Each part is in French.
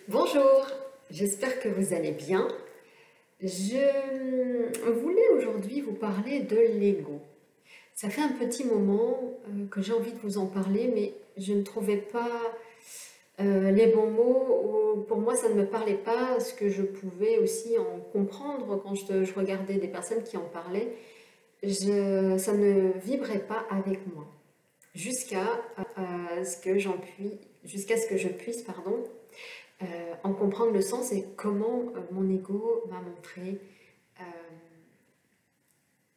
Bonjour, j'espère que vous allez bien. Je voulais aujourd'hui vous parler de l'ego. Ça fait un petit moment que j'ai envie de vous en parler, mais je ne trouvais pas les bons mots. Ou pour moi, ça ne me parlait pas, ce que je pouvais aussi en comprendre quand je regardais des personnes qui en parlaient. Ça ne vibrait pas avec moi jusqu'à jusqu'à ce que je puisse, en comprendre le sens et comment mon ego m'a montré euh,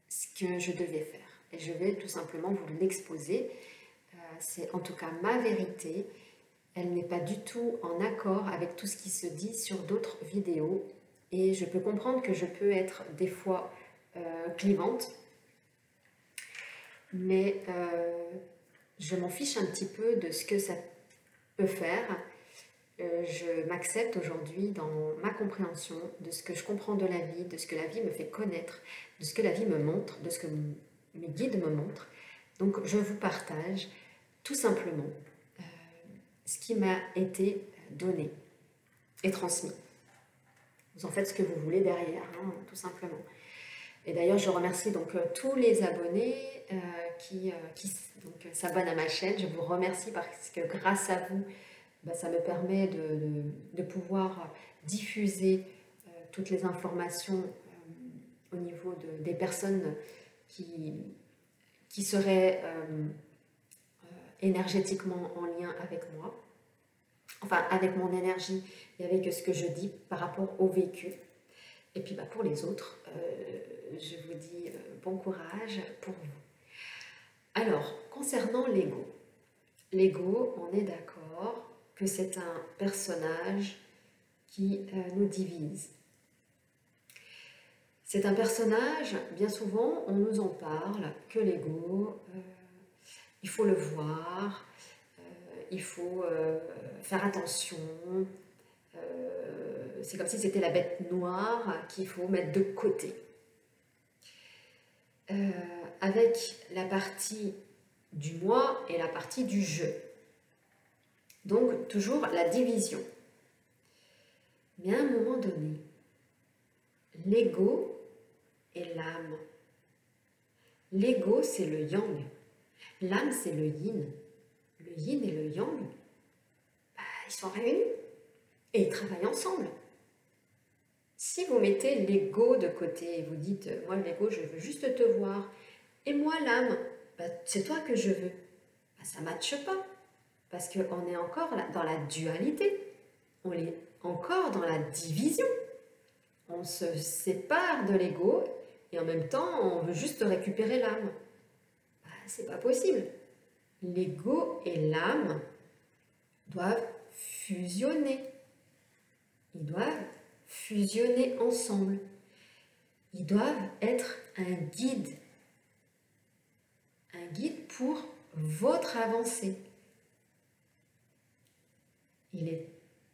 ce que je devais faire. Et je vais tout simplement vous l'exposer. C'est en tout cas ma vérité. Elle n'est pas du tout en accord avec tout ce qui se dit sur d'autres vidéos. Et je peux comprendre que je peux être des fois clivante, mais je m'en fiche un petit peu de ce que ça peut faire. Je m'accepte aujourd'hui dans ma compréhension de ce que je comprends de la vie, de ce que la vie me fait connaître, de ce que la vie me montre, de ce que mes guides me montrent. Donc je vous partage tout simplement ce qui m'a été donné et transmis. Vous en faites ce que vous voulez derrière, hein, tout simplement. Et d'ailleurs, je remercie donc tous les abonnés qui s'abonnent à ma chaîne. Je vous remercie parce que grâce à vous, ça me permet de pouvoir diffuser toutes les informations au niveau des personnes qui seraient énergétiquement en lien avec moi, enfin avec mon énergie et avec ce que je dis par rapport au vécu. Et puis pour les autres, je vous dis bon courage pour vous. Alors, concernant l'ego. L'ego, on est d'accord que c'est un personnage qui nous divise. C'est un personnage, bien souvent, on nous en parle, que l'ego, il faut le voir, il faut faire attention, c'est comme si c'était la bête noire qu'il faut mettre de côté. Avec la partie du moi et la partie du je. Donc, toujours la division. Mais à un moment donné, l'ego et l'âme. L'ego, c'est le yang. L'âme, c'est le yin. Le yin et le yang, ils sont réunis et ils travaillent ensemble. Si vous mettez l'ego de côté et vous dites « moi l'ego, je veux juste te voir » et moi l'âme, c'est toi que je veux, ça ne matche pas. Parce qu'on est encore dans la dualité, on est encore dans la division. On se sépare de l'ego et en même temps, on veut juste récupérer l'âme. C'est pas possible. L'ego et l'âme doivent fusionner. Ils doivent fusionner ensemble. Ils doivent être un guide. Un guide pour votre avancée. Il est,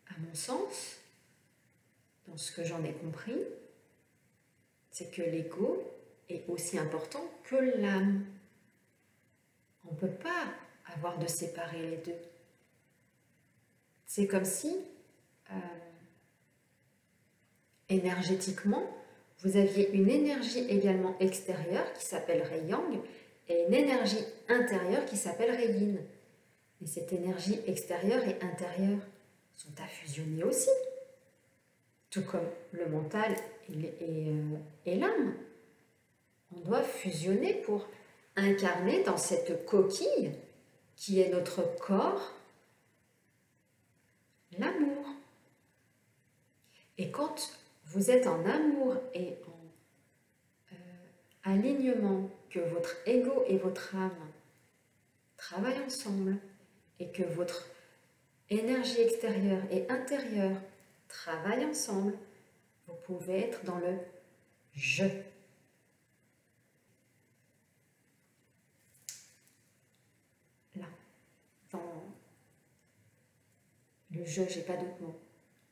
à mon sens, dans ce que j'en ai compris, c'est que l'ego est aussi important que l'âme. On ne peut pas avoir de séparer les deux. C'est comme si, énergétiquement, vous aviez une énergie également extérieure qui s'appellerait Yang et une énergie intérieure qui s'appellerait Yin. Et cette énergie extérieure et intérieure sont à fusionner aussi, tout comme le mental et l'âme. On doit fusionner pour incarner dans cette coquille qui est notre corps l'amour. Et quand vous êtes en amour et en alignement, que votre ego et votre âme travaillent ensemble et que votre énergie extérieure et intérieure travaillent ensemble, vous pouvez être dans le je. Là, dans le je, j'ai pas d'autre mot.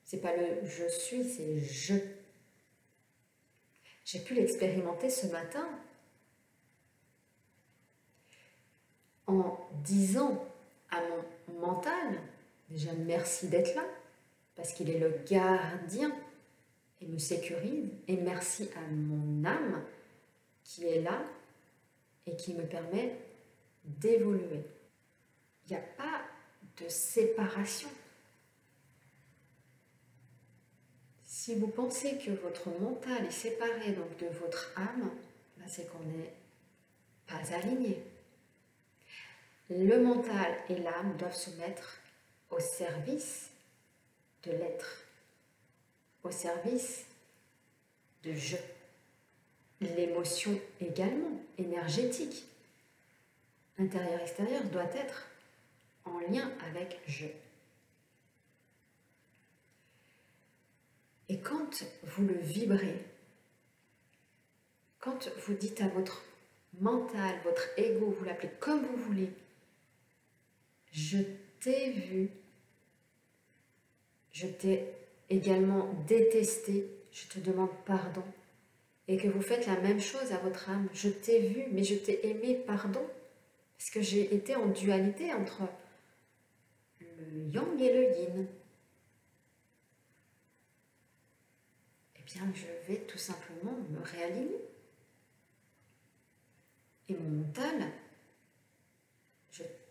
C'est pas le je suis, c'est je. J'ai pu l'expérimenter ce matin en disant à mon mental, déjà merci d'être là, parce qu'il est le gardien et me sécurise. Et merci à mon âme qui est là et qui me permet d'évoluer. Il n'y a pas de séparation. Si vous pensez que votre mental est séparé donc de votre âme, là c'est qu'on n'est pas aligné. Le mental et l'âme doivent se mettre au service de l'être, au service de je. L'émotion également, énergétique, intérieur-extérieur, doit être en lien avec je. Et quand vous le vibrez, quand vous dites à votre mental, votre ego, vous l'appelez comme vous voulez, je t'ai vu, je t'ai également détesté, je te demande pardon, et que vous faites la même chose à votre âme, je t'ai vu, mais je t'ai aimé, pardon, parce que j'ai été en dualité entre le yang et le yin. Eh bien, je vais tout simplement me réaligner. Et mon mental,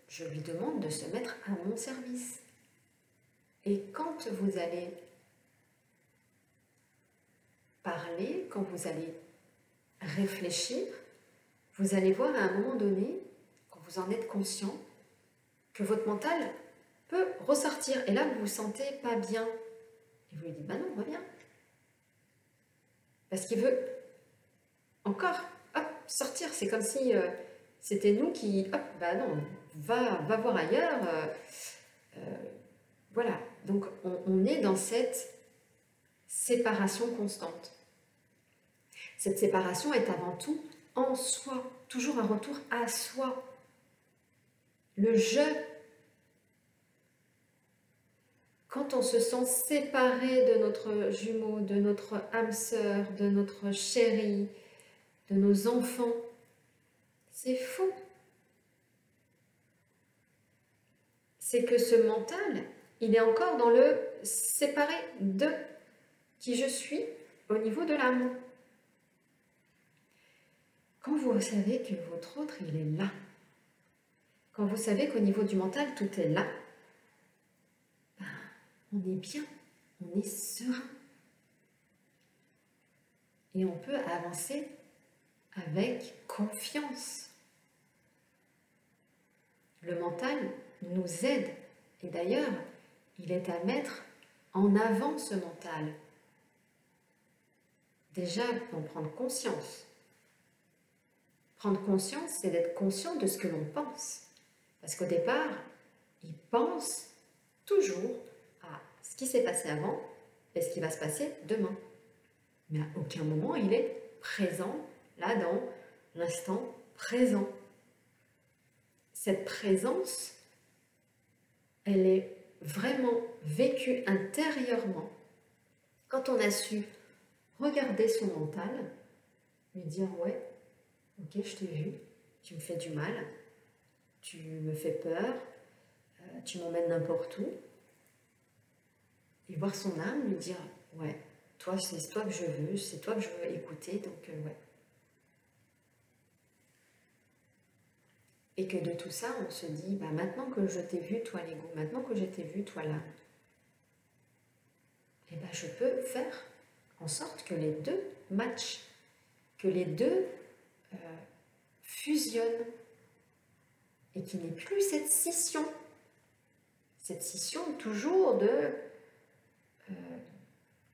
je lui demande de se mettre à mon service. Et quand vous allez parler, quand vous allez réfléchir, vous allez voir à un moment donné, quand vous en êtes conscient, que votre mental peut ressortir. Et là, vous vous sentez pas bien. Et vous lui dites, bah non, reviens. Parce qu'il veut encore, hop, sortir. C'est comme si c'était nous qui, hop, bah non, va voir ailleurs. Voilà. Donc, on est dans cette séparation constante. Cette séparation est avant tout en soi, toujours un retour à soi. Le je. Quand on se sent séparé de notre jumeau, de notre âme sœur, de notre chéri, de nos enfants, c'est faux. C'est que ce mental, il est encore dans le séparé de qui je suis au niveau de l'âme. Quand vous savez que votre autre, il est là, quand vous savez qu'au niveau du mental, tout est là, ben, on est bien, on est serein. Et on peut avancer avec confiance. Le mental nous aide. Et d'ailleurs, il est à mettre en avant ce mental. Déjà, d'en prendre conscience. Prendre conscience, c'est d'être conscient de ce que l'on pense. Parce qu'au départ, il pense toujours à ce qui s'est passé avant et ce qui va se passer demain. Mais à aucun moment, il est présent, là, dans l'instant présent. Cette présence, elle est vraiment vécue intérieurement quand on a su regarder son mental, lui dire « ouais, ok, je t'ai vu, tu me fais du mal, tu me fais peur, tu m'emmènes n'importe où. » Et voir son âme, lui dire « ouais, toi, c'est toi que je veux, c'est toi que je veux écouter, donc ouais. » Et que de tout ça, on se dit, bah, maintenant que je t'ai vu, toi l'ego, maintenant que je t'ai vu, toi l'âme, et ben, je peux faire en sorte que les deux matchent, que les deux fusionnent, et qu'il n'y ait plus cette scission toujours de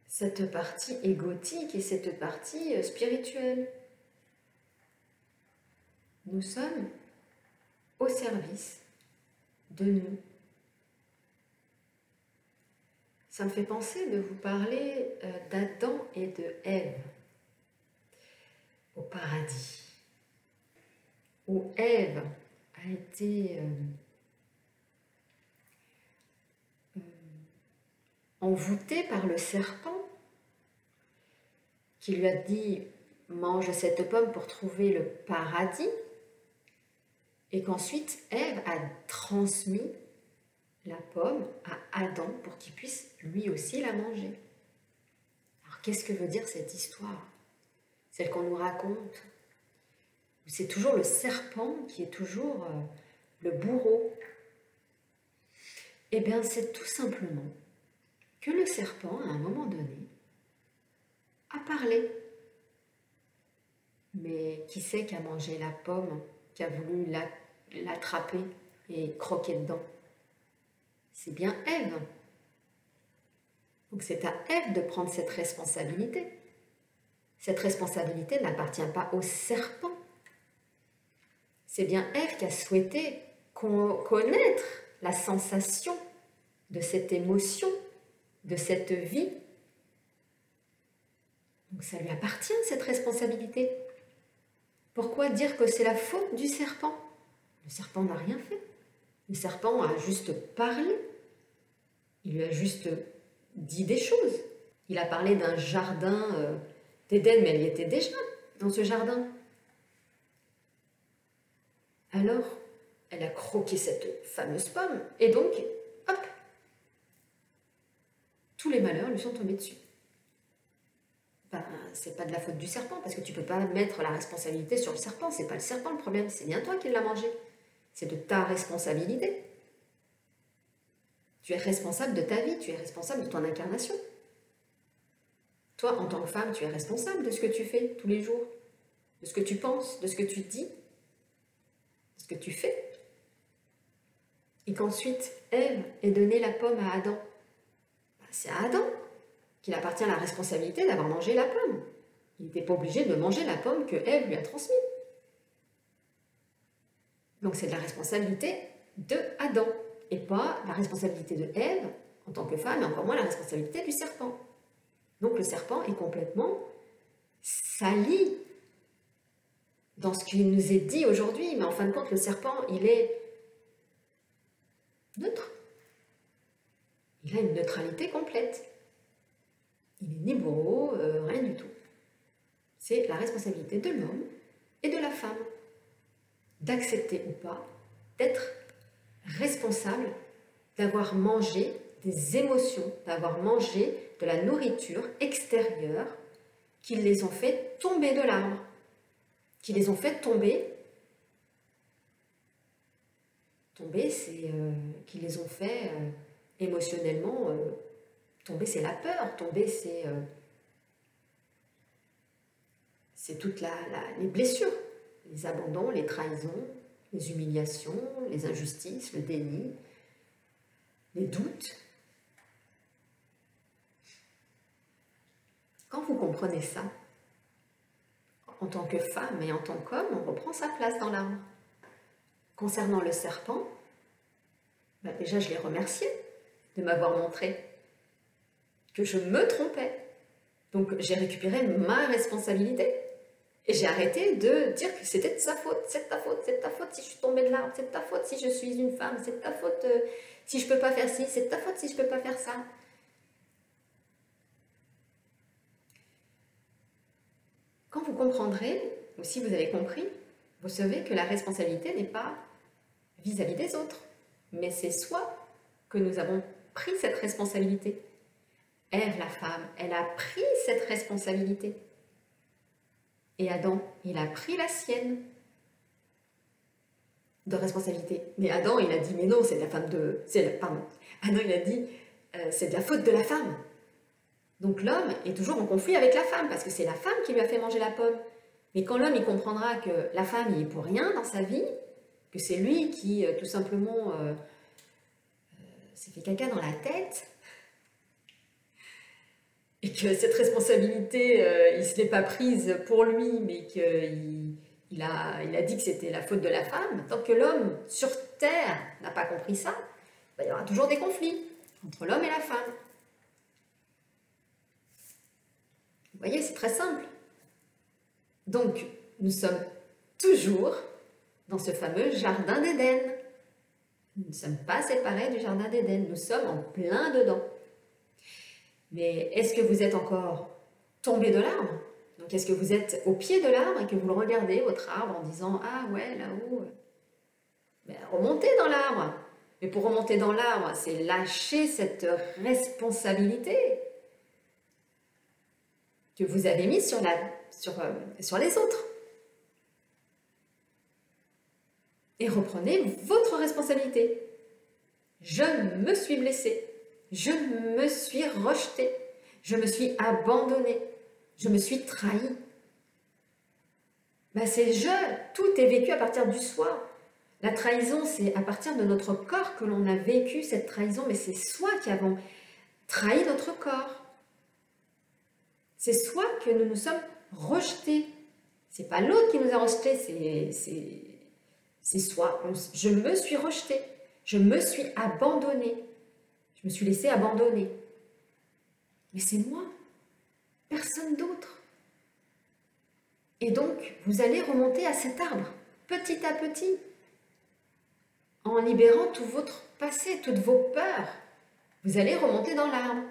cette partie égotique et cette partie spirituelle. Nous sommes au service de nous. Ça me fait penser de vous parler d'Adam et de Ève au paradis, où Ève a été envoûtée par le serpent qui lui a dit « mange cette pomme pour trouver le paradis ». Et qu'ensuite, Ève a transmis la pomme à Adam pour qu'il puisse lui aussi la manger. Alors qu'est-ce que veut dire cette histoire? Celle qu'on nous raconte? C'est toujours le serpent qui est toujours le bourreau. Eh bien, c'est tout simplement que le serpent, à un moment donné, a parlé. Mais qui c'est qui a mangé la pomme, qui a voulu l'attraper et croquer dedans? C'est bien Ève. Donc c'est à Ève de prendre cette responsabilité. Cette responsabilité n'appartient pas au serpent. C'est bien Ève qui a souhaité connaître la sensation de cette émotion, de cette vie. Donc ça lui appartient, cette responsabilité. Pourquoi dire que c'est la faute du serpent? Le serpent n'a rien fait. Le serpent a juste parlé. Il lui a juste dit des choses. Il a parlé d'un jardin d'Éden, mais elle y était déjà, dans ce jardin. Alors, elle a croqué cette fameuse pomme, et donc, hop, tous les malheurs lui sont tombés dessus. Ben, c'est pas de la faute du serpent, parce que tu peux pas mettre la responsabilité sur le serpent, c'est pas le serpent le problème, c'est bien toi qui l'as mangé. C'est de ta responsabilité. Tu es responsable de ta vie, tu es responsable de ton incarnation. Toi, en tant que femme, tu es responsable de ce que tu fais tous les jours, de ce que tu penses, de ce que tu dis, de ce que tu fais. Et qu'ensuite, Ève ait donné la pomme à Adam. C'est à Adam qu'il appartient la responsabilité d'avoir mangé la pomme. Il n'était pas obligé de manger la pomme que Ève lui a transmise. Donc c'est de la responsabilité de Adam, et pas la responsabilité de Ève en tant que femme, et encore moins la responsabilité du serpent. Donc le serpent est complètement sali dans ce qui nous est dit aujourd'hui, mais en fin de compte, le serpent, il est neutre. Il a une neutralité complète. Il n'est ni bourreau, rien du tout. C'est la responsabilité de l'homme et de la femme d'accepter ou pas d'être responsable d'avoir mangé des émotions, d'avoir mangé de la nourriture extérieure qui les ont fait tomber de l'arbre, qui les ont fait tomber. Tomber, c'est qui les ont fait émotionnellement tomber, c'est la peur. Tomber, c'est toutes les blessures, les abandons, les trahisons, les humiliations, les injustices, le déni, les doutes. Quand vous comprenez ça, en tant que femme et en tant qu'homme, on reprend sa place dans l'arbre. Concernant le serpent, déjà je l'ai remercié de m'avoir montré que je me trompais. Donc j'ai récupéré ma responsabilité et j'ai arrêté de dire que c'était de sa faute, c'est de ta faute, c'est de ta faute si je suis tombée de l'arbre, c'est de ta faute si je suis une femme, c'est de ta faute si je peux pas faire ci, c'est de ta faute si je peux pas faire ça. Quand vous comprendrez, ou si vous avez compris, vous savez que la responsabilité n'est pas vis-à-vis des autres, mais c'est soi que nous avons pris cette responsabilité. Ève, la femme, elle a pris cette responsabilité. Et Adam, il a pris la sienne de responsabilité. Mais Adam, il a dit, mais non, c'est de la femme de... Pardon. Adam, il a dit, c'est de la faute de la femme. Donc l'homme est toujours en conflit avec la femme, parce que c'est la femme qui lui a fait manger la pomme. Mais quand l'homme, il comprendra que la femme, il est pour rien dans sa vie, que c'est lui qui, tout simplement, s'est fait caca dans la tête, et que cette responsabilité, il ne se l'est pas prise pour lui, mais qu'il a dit que c'était la faute de la femme, tant que l'homme sur Terre n'a pas compris ça, il y aura toujours des conflits entre l'homme et la femme. Vous voyez, c'est très simple. Donc, nous sommes toujours dans ce fameux jardin d'Éden. Nous ne sommes pas séparés du jardin d'Éden, nous sommes en plein dedans. Mais est-ce que vous êtes encore tombé de l'arbre? Donc est-ce que vous êtes au pied de l'arbre et que vous le regardez, votre arbre, en disant « Ah ouais, là-haut, remontez dans l'arbre, Mais pour remonter dans l'arbre, c'est lâcher cette responsabilité que vous avez mise sur les autres. Et reprenez votre responsabilité. Je me suis blessée, je me suis rejetée, je me suis abandonnée, je me suis trahie. Ben c'est tout est vécu à partir du soi. La trahison, c'est à partir de notre corps que l'on a vécu cette trahison, mais c'est soi qui avons trahi notre corps. C'est soi que nous nous sommes rejetés. C'est pas l'autre qui nous a rejetés, c'est soi. Je me suis rejetée, je me suis abandonnée, je me suis laissée abandonner. Mais c'est moi, personne d'autre. Et donc, vous allez remonter à cet arbre, petit à petit, en libérant tout votre passé, toutes vos peurs. Vous allez remonter dans l'arbre,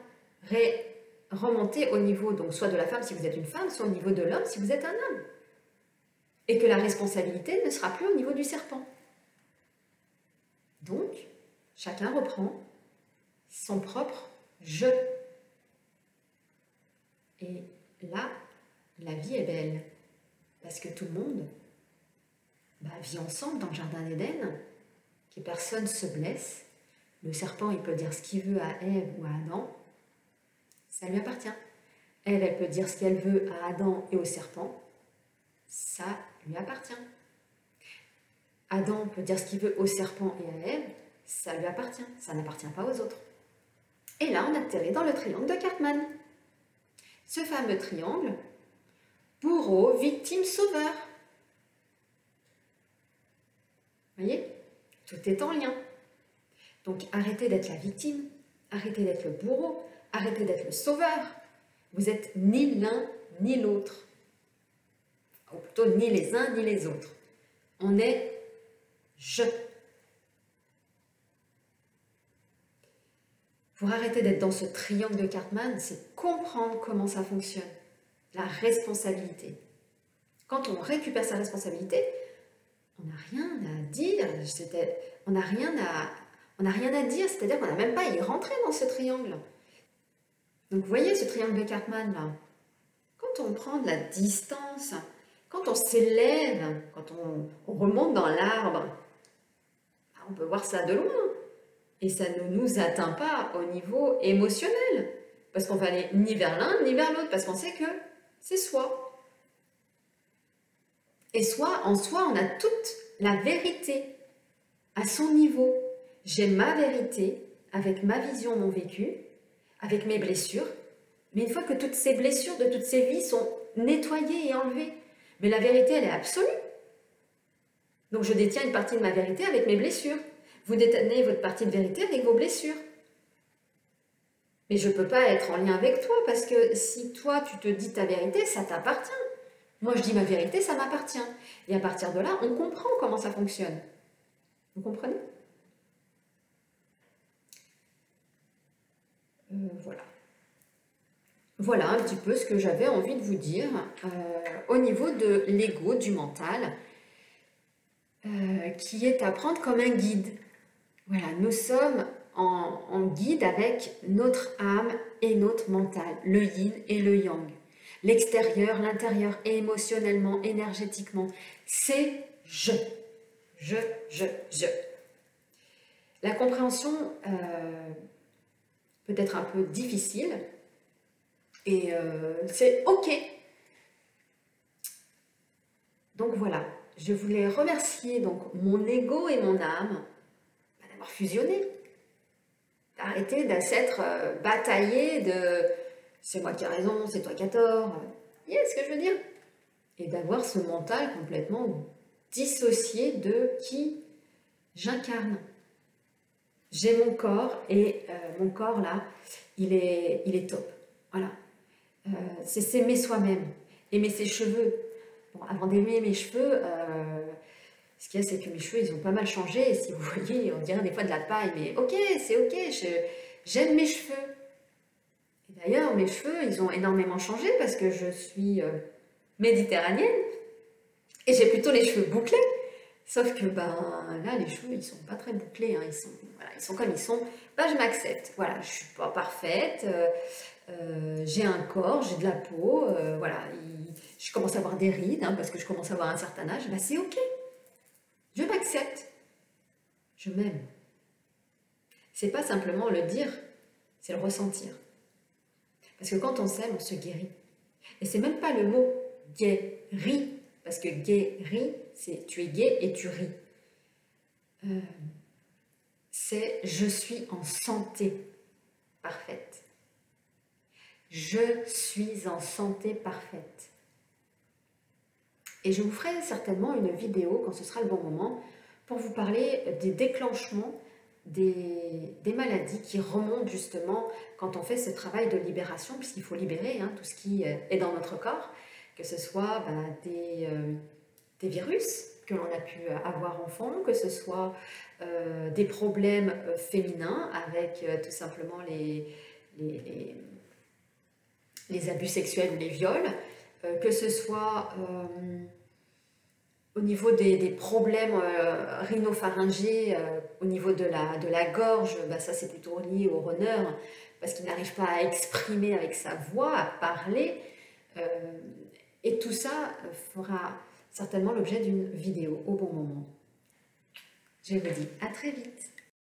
remonter au niveau, donc soit de la femme si vous êtes une femme, soit au niveau de l'homme si vous êtes un homme. Et que la responsabilité ne sera plus au niveau du serpent. Donc, chacun reprend son propre je. Et là, la vie est belle. Parce que tout le monde vit ensemble dans le jardin d'Éden, que personne ne se blesse. Le serpent, il peut dire ce qu'il veut à Ève ou à Adam. Ça lui appartient. Ève, elle peut dire ce qu'elle veut à Adam et au serpent. Ça lui appartient. Adam peut dire ce qu'il veut au serpent et à Ève. Ça lui appartient. Ça n'appartient pas aux autres. Et là, on atterrit dans le triangle de Cartman. Ce fameux triangle, bourreau, victime, sauveur. Vous voyez? Tout est en lien. Donc, arrêtez d'être la victime, arrêtez d'être le bourreau, arrêtez d'être le sauveur. Vous n'êtes ni l'un ni l'autre. Ou plutôt, ni les uns ni les autres. On est je. Pour arrêter d'être dans ce triangle de Cartman, c'est comprendre comment ça fonctionne. La responsabilité. Quand on récupère sa responsabilité, on n'a rien à dire. On n'a rien à dire, c'est-à-dire qu'on n'a même pas à y rentrer dans ce triangle. Donc vous voyez ce triangle de Cartman là, quand on prend de la distance, quand on s'élève, quand on remonte dans l'arbre, on peut voir ça de loin. Et ça ne nous atteint pas au niveau émotionnel. Parce qu'on va aller ni vers l'un ni vers l'autre, parce qu'on sait que c'est soi. Et en soi, on a toute la vérité à son niveau. J'ai ma vérité avec ma vision, mon vécu, avec mes blessures. Mais une fois que toutes ces blessures de toutes ces vies sont nettoyées et enlevées, mais la vérité, elle est absolue. Donc je détiens une partie de ma vérité avec mes blessures. Vous détenez votre partie de vérité avec vos blessures. Mais je ne peux pas être en lien avec toi parce que si toi, tu te dis ta vérité, ça t'appartient. Moi, je dis ma vérité, ça m'appartient. Et à partir de là, on comprend comment ça fonctionne. Vous comprenez? Voilà. Voilà un petit peu ce que j'avais envie de vous dire au niveau de l'ego, du mental, qui est à prendre comme un guide. Voilà, nous sommes en guide avec notre âme et notre mental, le yin et le yang. L'extérieur, l'intérieur, émotionnellement, énergétiquement, c'est je. Je. La compréhension peut être un peu difficile et c'est ok. Donc voilà, je voulais remercier donc mon ego et mon âme d'avoir fusionné, d'arrêter de s'être bataillé de c'est moi qui ai raison, c'est toi qui as tort, vous voyez ce que je veux dire? Et d'avoir ce mental complètement dissocié de qui j'incarne. J'ai mon corps et mon corps là, il est top. Voilà. C'est s'aimer soi-même, aimer ses cheveux. Bon, avant d'aimer mes cheveux, ce qu'il y a, c'est que mes cheveux, ils ont pas mal changé. Et si vous voyez, on dirait des fois de la paille, mais ok, c'est ok, j'aime mes cheveux. Et d'ailleurs, mes cheveux, ils ont énormément changé parce que je suis méditerranéenne et j'ai plutôt les cheveux bouclés. Sauf que ben là, les cheveux, ils sont pas très bouclés, hein, voilà, ils sont comme ils sont. Ben, je m'accepte, voilà, je suis pas parfaite, j'ai un corps, j'ai de la peau, voilà, je commence à avoir des rides, hein, parce que je commence à avoir un certain âge, ben, c'est ok, je m'accepte, je m'aime. C'est pas simplement le dire, c'est le ressentir. Parce que quand on s'aime, on se guérit. Et c'est même pas le mot guéri, parce que guéri, c'est tu es gai et tu ris. C'est je suis en santé parfaite. Je suis en santé parfaite. Et je vous ferai certainement une vidéo, quand ce sera le bon moment, pour vous parler des déclenchements des maladies qui remontent justement quand on fait ce travail de libération, puisqu'il faut libérer tout ce qui est dans notre corps, que ce soit des virus que l'on a pu avoir enfant, que ce soit des problèmes féminins avec tout simplement les abus sexuels ou les viols, que ce soit au niveau des problèmes rhinopharyngés, au niveau de la gorge, bah ça c'est plutôt lié au runner, parce qu'il n'arrive pas à exprimer avec sa voix, à parler. Et tout ça fera certainement l'objet d'une vidéo au bon moment. Je vous dis à très vite.